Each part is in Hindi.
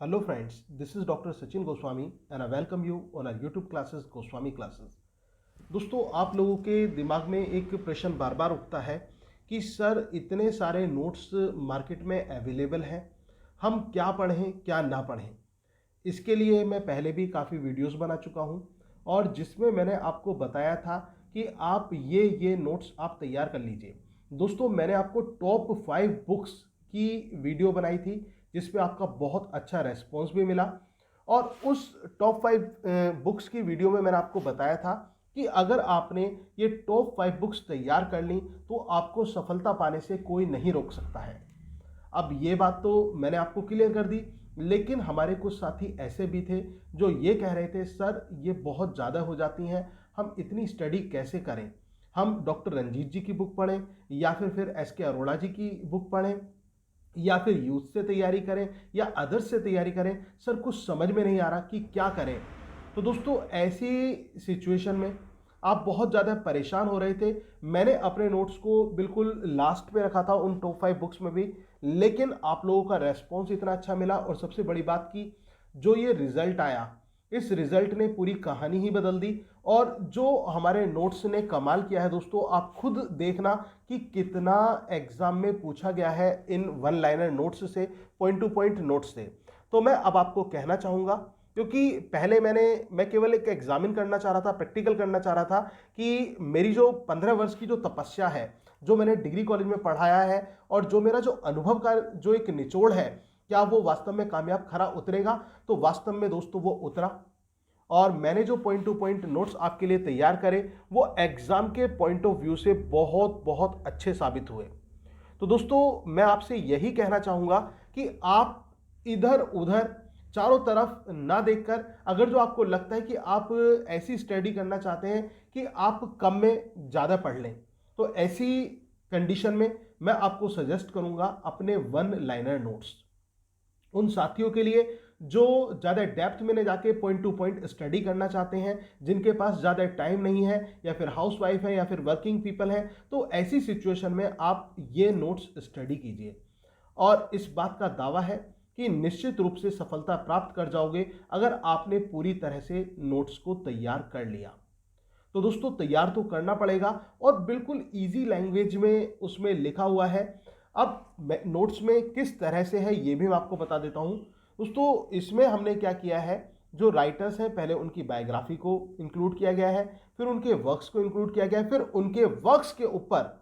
Hello friends, this is Dr. Sachin Goswami and I welcome you on our YouTube classes Goswami Classes। दोस्तों आप लोगों के दिमाग में एक प्रश्न बार बार उठता है कि सर इतने सारे नोट्स मार्केट में अवेलेबल हैं, हम क्या पढ़ें क्या ना पढ़ें। इसके लिए मैं पहले भी काफ़ी वीडियोस बना चुका हूं और जिसमें मैंने आपको बताया था कि आप ये नोट्स आप तैयार कर लीजिए। दोस्तों मैंने आपको टॉप 5 बुक्स की वीडियो बनाई थी जिसपे आपका बहुत अच्छा रेस्पॉन्स भी मिला और उस टॉप 5 बुक्स की वीडियो में मैंने आपको बताया था कि अगर आपने ये टॉप 5 बुक्स तैयार कर ली तो आपको सफलता पाने से कोई नहीं रोक सकता है। अब ये बात तो मैंने आपको क्लियर कर दी, लेकिन हमारे कुछ साथी ऐसे भी थे जो ये कह रहे थे सर ये बहुत ज़्यादा हो जाती हैं, हम इतनी स्टडी कैसे करें, हम डॉक्टर रंजीत जी की बुक पढ़ें या फिर एस के अरोड़ा जी की बुक पढ़ें या फिर यूथ से तैयारी करें या अदर्स से तैयारी करें, सर कुछ समझ में नहीं आ रहा कि क्या करें। तो दोस्तों ऐसी सिचुएशन में आप बहुत ज़्यादा परेशान हो रहे थे। मैंने अपने नोट्स को बिल्कुल लास्ट पे रखा था उन टॉप 5 बुक्स में भी, लेकिन आप लोगों का रेस्पॉन्स इतना अच्छा मिला और सबसे बड़ी बात की जो ये रिजल्ट आया, इस रिजल्ट ने पूरी कहानी ही बदल दी। और जो हमारे नोट्स ने कमाल किया है दोस्तों, आप खुद देखना कि कितना एग्जाम में पूछा गया है इन वन लाइनर नोट्स से, पॉइंट टू पॉइंट नोट्स से। तो मैं अब आपको कहना चाहूँगा, क्योंकि पहले मैं केवल एक एग्जामिन करना चाह रहा था, प्रैक्टिकल करना चाह रहा था कि मेरी जो 15 वर्ष की जो तपस्या है, जो मैंने डिग्री कॉलेज में पढ़ाया है और जो मेरा जो अनुभव का जो एक निचोड़ है, क्या वो वास्तव में कामयाब खरा उतरेगा। तो वास्तव में दोस्तों वो उतरा और मैंने जो पॉइंट टू पॉइंट नोट्स आपके लिए तैयार करे वो एग्जाम के पॉइंट ऑफ व्यू से बहुत बहुत अच्छे साबित हुए। तो दोस्तों मैं आपसे यही कहना चाहूंगा कि आप इधर उधर चारों तरफ ना देखकर, अगर जो आपको लगता है कि आप ऐसी स्टडी करना चाहते हैं कि आप कम में ज़्यादा पढ़ लें, तो ऐसी कंडीशन में मैं आपको सजेस्ट करूंगा अपने वन लाइनर नोट्स उन साथियों के लिए जो ज़्यादा डेप्थ में न जाके पॉइंट टू पॉइंट स्टडी करना चाहते हैं, जिनके पास ज़्यादा टाइम नहीं है या फिर हाउस वाइफ है या फिर वर्किंग पीपल हैं। तो ऐसी सिचुएशन में आप ये नोट्स स्टडी कीजिए और इस बात का दावा है कि निश्चित रूप से सफलता प्राप्त कर जाओगे अगर आपने पूरी तरह से नोट्स को तैयार कर लिया। तो दोस्तों तैयार तो करना पड़ेगा और बिल्कुल इजी लैंग्वेज में उसमें लिखा हुआ है। अब नोट्स में किस तरह से है ये भी मैं आपको बता देता हूं। दोस्तों इसमें हमने क्या किया है, जो राइटर्स हैं पहले उनकी बायोग्राफी को इंक्लूड किया गया है, फिर उनके वर्क्स को इंक्लूड किया गया है, फिर उनके वर्क्स के ऊपर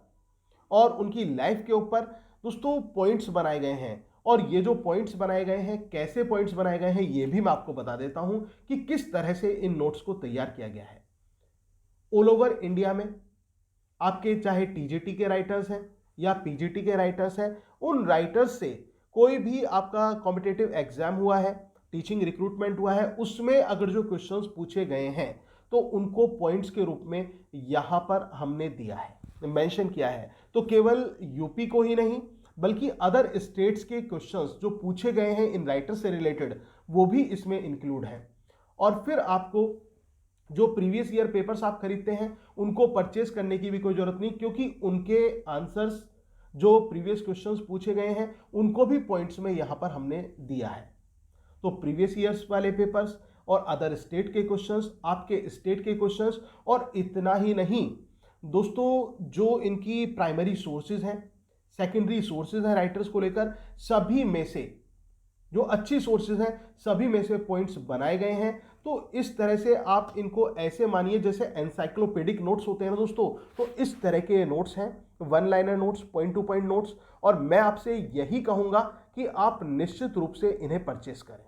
और उनकी लाइफ के ऊपर दोस्तों पॉइंट्स बनाए गए हैं। और ये जो पॉइंट्स बनाए गए हैं, कैसे पॉइंट्स बनाए गए हैं, ये भी मैं आपको बता देता हूं कि किस तरह से इन नोट्स को तैयार किया गया है। ऑल ओवर इंडिया में आपके चाहे टीजीटी के राइटर्स हैं या पीजीटी के राइटर्स हैं, उन राइटर्स से कोई भी आपका कॉम्पिटिटिव एग्जाम हुआ है, टीचिंग रिक्रूटमेंट हुआ है, उसमें अगर जो क्वेश्चंस पूछे गए हैं तो उनको पॉइंट्स के रूप में यहां पर हमने दिया है, मेंशन किया है। तो केवल यूपी को ही नहीं बल्कि अदर स्टेट्स के क्वेश्चंस जो पूछे गए हैं इन राइटर्स से रिलेटेड, वो भी इसमें इंक्लूड है। और फिर आपको जो प्रीवियस ईयर पेपर्स आप खरीदते हैं उनको परचेस करने की भी कोई जरूरत नहीं, क्योंकि उनके आंसर्स जो प्रीवियस क्वेश्चंस पूछे गए हैं उनको भी पॉइंट्स में यहां पर हमने दिया है। तो प्रीवियस ईयर्स वाले पेपर्स और अदर स्टेट के क्वेश्चंस, आपके स्टेट के क्वेश्चंस, और इतना ही नहीं दोस्तों जो इनकी प्राइमरी सोर्सेज हैं, सेकेंडरी सोर्सेज हैं राइटर्स को लेकर, सभी में से जो अच्छी सोर्सेज हैं सभी में से पॉइंट्स बनाए गए हैं। तो इस तरह से आप इनको ऐसे मानिए जैसे एनसाइक्लोपीडिक नोट्स होते हैं ना दोस्तों, तो इस तरह के नोट्स हैं, one liner notes, point to point notes. और मैं आपसे यही कहूंगा कि आप निश्चित रूप से इन्हें परचेस करें,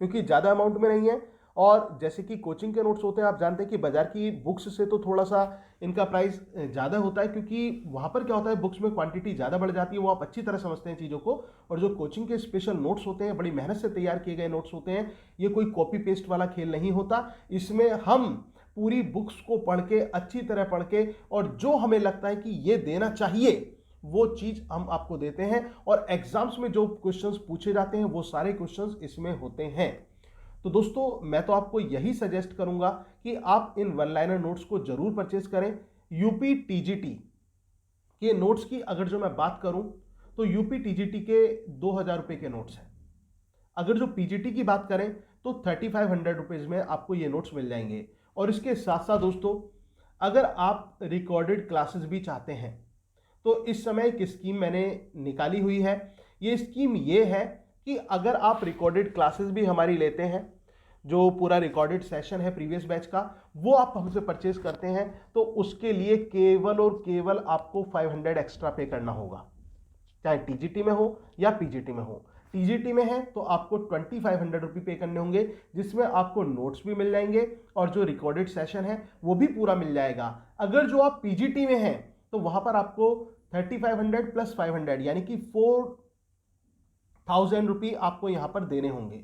क्योंकि ज़्यादा अमाउंट में नहीं है। और जैसे कि कोचिंग के नोट्स होते हैं, आप जानते हैं कि बाजार की बुक्स से तो थोड़ा सा इनका प्राइस ज़्यादा होता है, क्योंकि वहाँ पर क्या होता है बुक्स में क्वांटिटी ज़्यादा बढ़ जाती है, वो आप अच्छी तरह समझते हैं चीज़ों को। और जो कोचिंग के स्पेशल नोट्स होते हैं, बड़ी मेहनत से तैयार किए गए नोट्स होते हैं, ये कोई कॉपी पेस्ट वाला खेल नहीं होता। इसमें हम पूरी बुक्स को पढ़ के, अच्छी तरह पढ़ के, और जो हमें लगता है कि ये देना चाहिए वो चीज़ हम आपको देते हैं। और एग्जाम्स में जो क्वेश्चंस पूछे जाते हैं वो सारे क्वेश्चंस इसमें होते हैं। तो दोस्तों मैं तो आपको यही सजेस्ट करूंगा कि आप इन वन लाइनर नोट्स को जरूर परचेस करें। यूपी टीजीटी के नोट्स की अगर जो मैं बात करूं तो यूपी टीजीटी के 2000 रुपए के नोट्स हैं। अगर जो पीजीटी की बात करें तो 3500 रुपीज़ में आपको ये नोट्स मिल जाएंगे। और इसके साथ साथ दोस्तों, अगर आप रिकॉर्डेड क्लासेस भी चाहते हैं तो इस समय एक स्कीम मैंने निकाली हुई है। ये स्कीम ये है कि अगर आप रिकॉर्डेड क्लासेस भी हमारी लेते हैं, जो पूरा रिकॉर्डेड सेशन है प्रीवियस बैच का, वो आप हमसे परचेज करते हैं, तो उसके लिए केवल और केवल आपको 500 एक्स्ट्रा पे करना होगा, चाहे टीजीटी में हो या पीजीटी में हो। टीजीटी में है तो आपको 2500 रुपये पे करने होंगे, जिसमें आपको नोट्स भी मिल जाएंगे और जो रिकॉर्डेड सेशन है वो भी पूरा मिल जाएगा। अगर जो आप पीजीटी में हैं तो वहां पर आपको 3500 प्लस 500 यानी कि 4000 रुपये आपको यहां पर देने होंगे।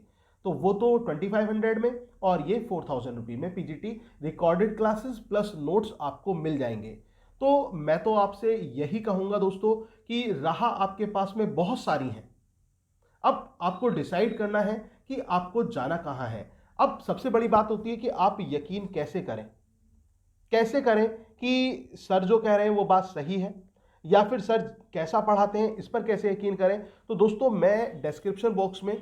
तो वो तो 2500 में और ये 4000 रुपये में PGT recorded classes plus notes आपको मिल जाएंगे। तो मैं तो आपसे यही कहूंगा दोस्तों कि राह आपके पास में बहुत सारी हैं, अब आपको डिसाइड करना है कि आपको जाना कहां है। अब सबसे बड़ी बात होती है कि आप यकीन कैसे करें कि सर जो कह रहे हैं वो बात सही है, या फिर सर कैसा पढ़ाते हैं इस पर कैसे यकीन करें। तो दोस्तों, मैं डिस्क्रिप्शन बॉक्स में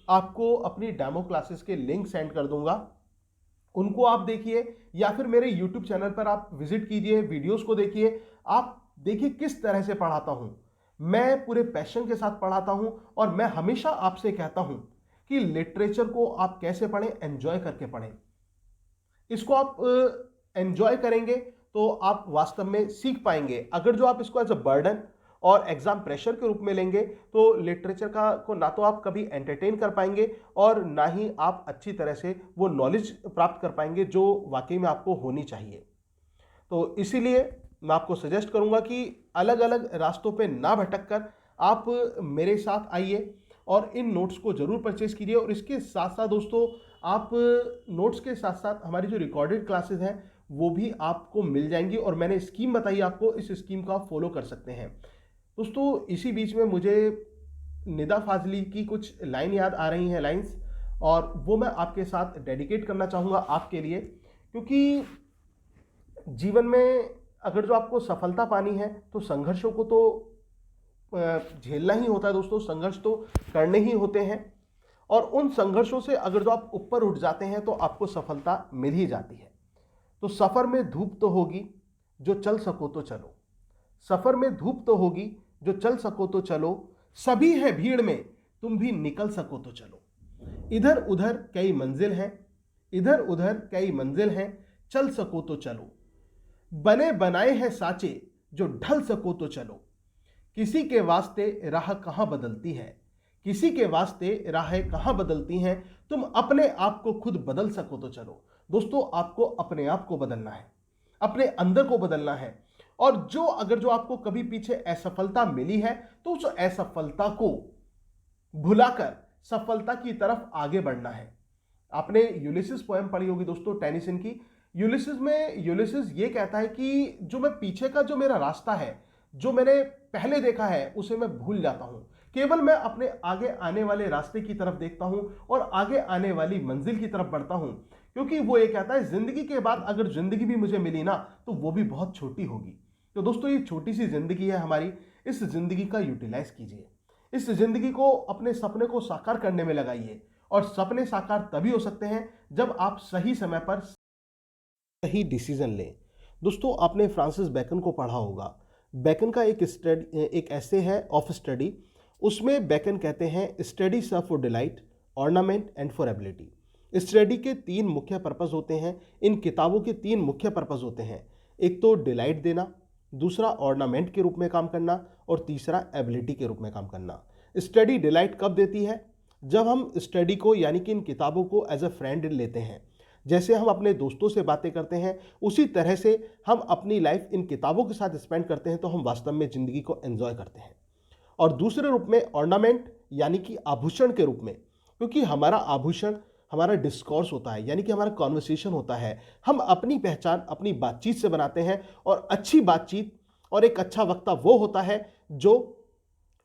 आपको अपनी डेमो क्लासेस के लिंक सेंड कर दूंगा, उनको आप देखिए, या फिर मेरे यूट्यूब चैनल पर आप विजिट कीजिए, वीडियोस को देखिए, आप देखिए किस तरह से पढ़ाता हूं। मैं पूरे पैशन के साथ पढ़ाता हूं और मैं हमेशा आपसे कहता हूं कि लिटरेचर को आप कैसे पढ़ें, एंजॉय करके पढ़ें। इसको आप एंजॉय करेंगे तो आप वास्तव में सीख पाएंगे। अगर जो आप इसको एज अ बर्डन और एग्जाम प्रेशर के रूप में लेंगे तो लिटरेचर को ना तो आप कभी एंटरटेन कर पाएंगे और ना ही आप अच्छी तरह से वो नॉलेज प्राप्त कर पाएंगे जो वाकई में आपको होनी चाहिए। तो इसीलिए मैं आपको सजेस्ट करूंगा कि अलग अलग रास्तों पे ना भटक कर आप मेरे साथ आइए और इन नोट्स को जरूर परचेज कीजिए। और इसके साथ साथ दोस्तों, आप नोट्स के साथ साथ हमारी जो रिकॉर्डेड क्लासेस हैं वो भी आपको मिल जाएंगी, और मैंने स्कीम बताई आपको, इस स्कीम को आप फॉलो कर सकते हैं। दोस्तों, इसी बीच में मुझे निदा फाजली की कुछ लाइन याद आ रही हैं, लाइंस, और वो मैं आपके साथ डेडिकेट करना चाहूँगा आपके लिए, क्योंकि जीवन में अगर जो आपको सफलता पानी है तो संघर्षों को तो झेलना ही होता है दोस्तों, संघर्ष तो करने ही होते हैं, और उन संघर्षों से अगर जो आप ऊपर उठ जाते हैं तो आपको सफलता मिल ही जाती है। तो सफर में धूप तो होगी, जो चल सको तो चलो। सफर में धूप तो होगी, जो चल सको तो चलो। सभी है भीड़ में, तुम भी निकल सको तो चलो। इधर उधर कई मंजिल हैं, इधर उधर कई मंजिल हैं, चल सको तो चलो। बने बनाए हैं साचे, जो ढल सको तो चलो। किसी के वास्ते राह कहां बदलती है, किसी के वास्ते राहें कहां बदलती हैं, तुम अपने आप को खुद बदल सको तो चलो। दोस्तों, आपको अपने आप को बदलना है, अपने अंदर को बदलना है, और अगर जो आपको कभी पीछे असफलता मिली है तो उस असफलता को भुलाकर सफलता की तरफ आगे बढ़ना है। आपने यूलिसिस पोएम पढ़ी होगी दोस्तों, टेनिसन की। यूलिसिस में यूलिसिस ये कहता है कि जो मैं पीछे का जो मेरा रास्ता है, जो मैंने पहले देखा है, उसे मैं भूल जाता हूं, केवल मैं अपने आगे आने वाले रास्ते की तरफ देखता हूं और आगे आने वाली मंजिल की तरफ बढ़ता हूं। क्योंकि वो ये कहता है, जिंदगी के बाद अगर जिंदगी भी मुझे मिली ना तो वो भी बहुत छोटी होगी। तो दोस्तों, ये छोटी सी जिंदगी है हमारी, इस जिंदगी का यूटिलाइज कीजिए, इस जिंदगी को अपने सपने को साकार करने में लगाइए। और सपने साकार तभी हो सकते हैं जब आप सही समय पर सही डिसीजन लें। दोस्तों, आपने फ्रांसिस बेकन को पढ़ा होगा। बेकन का एक ऐसे है ऑफ स्टडी, उसमें बेकन कहते हैं, study serve for delight, ornament and for ability. Study के 3 मुख्य पर्पस होते हैं, इन किताबों के 3 मुख्य पर्पस होते हैं। एक तो डिलाइट देना, दूसरा ऑर्नामेंट के रूप में काम करना, और तीसरा एबिलिटी के रूप में काम करना। स्टडी डिलाइट कब देती है? जब हम स्टडी को यानी कि इन किताबों को एज अ फ्रेंड लेते हैं। जैसे हम अपने दोस्तों से बातें करते हैं, उसी तरह से हम अपनी लाइफ इन किताबों के साथ स्पेंड करते हैं, तो हम वास्तव में ज़िंदगी को एंजॉय करते हैं। और दूसरे रूप में ऑर्नामेंट यानी कि आभूषण के रूप में, क्योंकि हमारा आभूषण हमारा डिस्कोर्स होता है, यानी कि हमारा कॉन्वर्सेशन होता है। हम अपनी पहचान अपनी बातचीत से बनाते हैं, और अच्छी बातचीत और एक अच्छा वक्ता वो होता है जो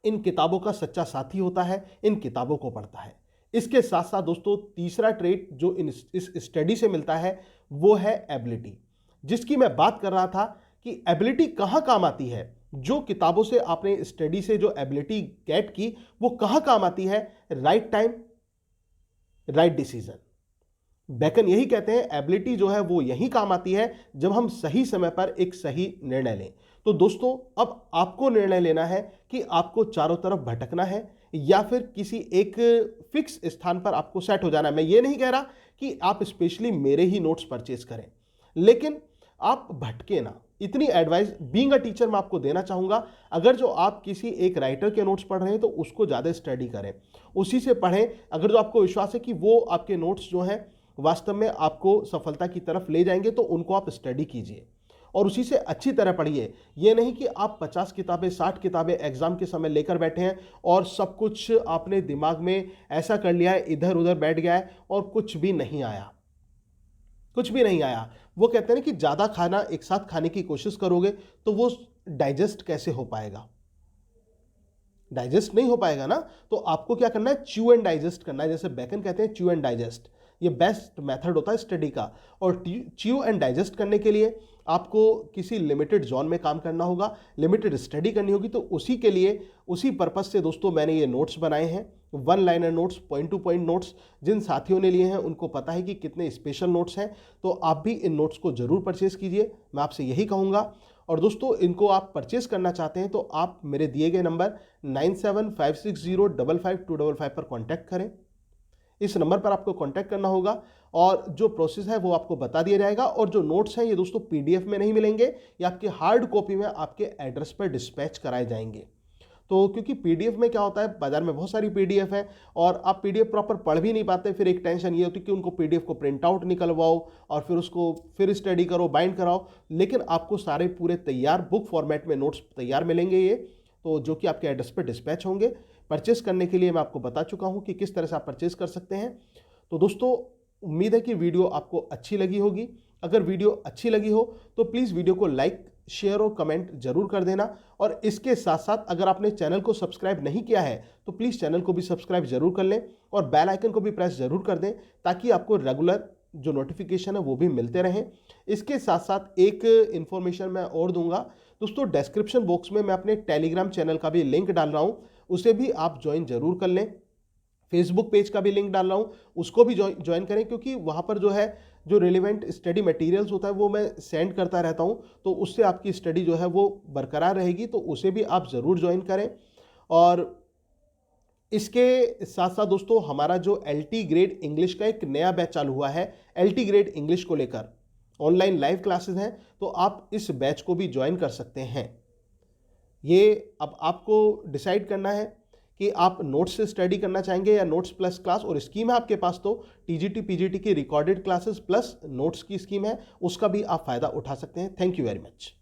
इन किताबों का सच्चा साथी होता है, इन किताबों को पढ़ता है। इसके साथ साथ दोस्तों, तीसरा ट्रेट जो इस स्टडी से मिलता है वो है एबिलिटी, जिसकी मैं बात कर रहा था कि एबिलिटी कहाँ काम आती है। जो किताबों से आपने स्टडी से जो एबिलिटी गेट की वो कहाँ काम आती है? Right time, right decision. Bacon यही कहते हैं एबिलिटी जो है वो यही काम आती है जब हम सही समय पर एक सही निर्णय लें। तो दोस्तों अब आपको निर्णय लेना है कि आपको चारों तरफ भटकना है या फिर किसी एक फिक्स स्थान पर आपको सेट हो जाना है। मैं ये नहीं कह रहा कि आप स्पेशली मेरे ही नोट्स परचेज करें, लेकिन आप भटके ना। इतनी एडवाइस बीइंग अ टीचर मैं आपको देना चाहूंगा। अगर जो आप किसी एक राइटर के नोट्स पढ़ रहे हैं तो उसको ज़्यादा स्टडी करें, उसी से पढ़ें। अगर जो आपको विश्वास है कि वो आपके नोट्स जो हैं वास्तव में आपको सफलता की तरफ ले जाएंगे तो उनको आप स्टडी कीजिए और उसी से अच्छी तरह पढ़िए। ये नहीं कि आप 50 किताबें 60 किताबें एग्जाम के समय लेकर बैठे हैं और सब कुछ आपने दिमाग में ऐसा कर लिया है, इधर उधर बैठ गया है और कुछ भी नहीं आया, कुछ भी नहीं आया। वो कहते हैं कि ज़्यादा खाना एक साथ खाने की कोशिश करोगे तो वो डाइजेस्ट कैसे हो पाएगा? डाइजेस्ट नहीं हो पाएगा ना। तो आपको क्या करना है, च्यू एंड डाइजेस्ट करना है। जैसे बेकन कहते हैं च्यू एंड डाइजेस्ट, ये बेस्ट मेथड होता है स्टडी का। और च्यू एंड डाइजेस्ट करने के लिए आपको किसी लिमिटेड जोन में काम करना होगा, लिमिटेड स्टडी करनी होगी। तो उसी के लिए, उसी पर्पज से दोस्तों मैंने ये नोट्स बनाए हैं, one liner notes, point to point notes. जिन साथियों ने लिए हैं उनको पता है कि कितने स्पेशल नोट्स हैं। तो आप भी इन नोट्स को जरूर परचेज कीजिए, मैं आपसे यही कहूँगा। और दोस्तों इनको आप परचेज करना चाहते हैं तो आप मेरे दिए गए नंबर 9756055255 पर कॉन्टैक्ट करें। इस नंबर पर आपको कांटेक्ट करना होगा और जो प्रोसेस है वो आपको बता दिया जाएगा। और जो नोट्स हैं ये दोस्तों पीडीएफ में नहीं मिलेंगे, ये आपके हार्ड कॉपी में आपके एड्रेस पर डिस्पैच कराए जाएंगे। तो क्योंकि पीडीएफ में क्या होता है, बाजार में बहुत सारी पीडीएफ है और आप पीडीएफ प्रॉपर पढ़ भी नहीं पाते। फिर एक टेंशन ये होती है कि उनको पीडीएफ को प्रिंट आउट निकलवाओ और फिर उसको फिर स्टडी करो, बाइंड कराओ। लेकिन आपको सारे पूरे तैयार बुक फॉर्मेट में नोट्स तैयार मिलेंगे ये, तो जो कि आपके एड्रेस पर डिस्पैच होंगे। परचेस करने के लिए मैं आपको बता चुका हूं कि किस तरह से आप परचेस कर सकते हैं। तो दोस्तों उम्मीद है कि वीडियो आपको अच्छी लगी होगी। अगर वीडियो अच्छी लगी हो तो प्लीज़ वीडियो को लाइक, शेयर और कमेंट जरूर कर देना। और इसके साथ साथ अगर आपने चैनल को सब्सक्राइब नहीं किया है तो प्लीज़ चैनल को भी सब्सक्राइब जरूर कर लें और बेल आइकन को भी प्रेस जरूर कर दें ताकि आपको रेगुलर जो नोटिफिकेशन है वो भी मिलते रहें। इसके साथ साथ एक इन्फॉर्मेशन मैं और दूंगा दोस्तों, डिस्क्रिप्शन बॉक्स में मैं अपने टेलीग्राम चैनल का भी लिंक डाल रहा हूं, उसे भी आप ज्वाइन जरूर कर लें। फेसबुक पेज का भी लिंक डाल रहा हूं, उसको भी ज्वाइन करें क्योंकि वहां पर जो है जो रिलेवेंट स्टडी मटेरियल्स होता है वो मैं सेंड करता रहता हूं, तो उससे आपकी स्टडी जो है वो बरकरार रहेगी। तो उसे भी आप ज़रूर ज्वाइन करें। और इसके साथ साथ दोस्तों हमारा जो LT ग्रेड इंग्लिश का एक नया बैच चालू हुआ है, LT ग्रेड इंग्लिश को लेकर ऑनलाइन लाइव क्लासेस हैं, तो आप इस बैच को भी ज्वाइन कर सकते हैं। ये अब आपको डिसाइड करना है कि आप नोट्स से स्टडी करना चाहेंगे या नोट्स प्लस क्लास। और स्कीम है आपके पास तो TGT PGT की रिकॉर्डेड क्लासेस प्लस नोट्स की स्कीम है, उसका भी आप फायदा उठा सकते हैं। Thank you very much.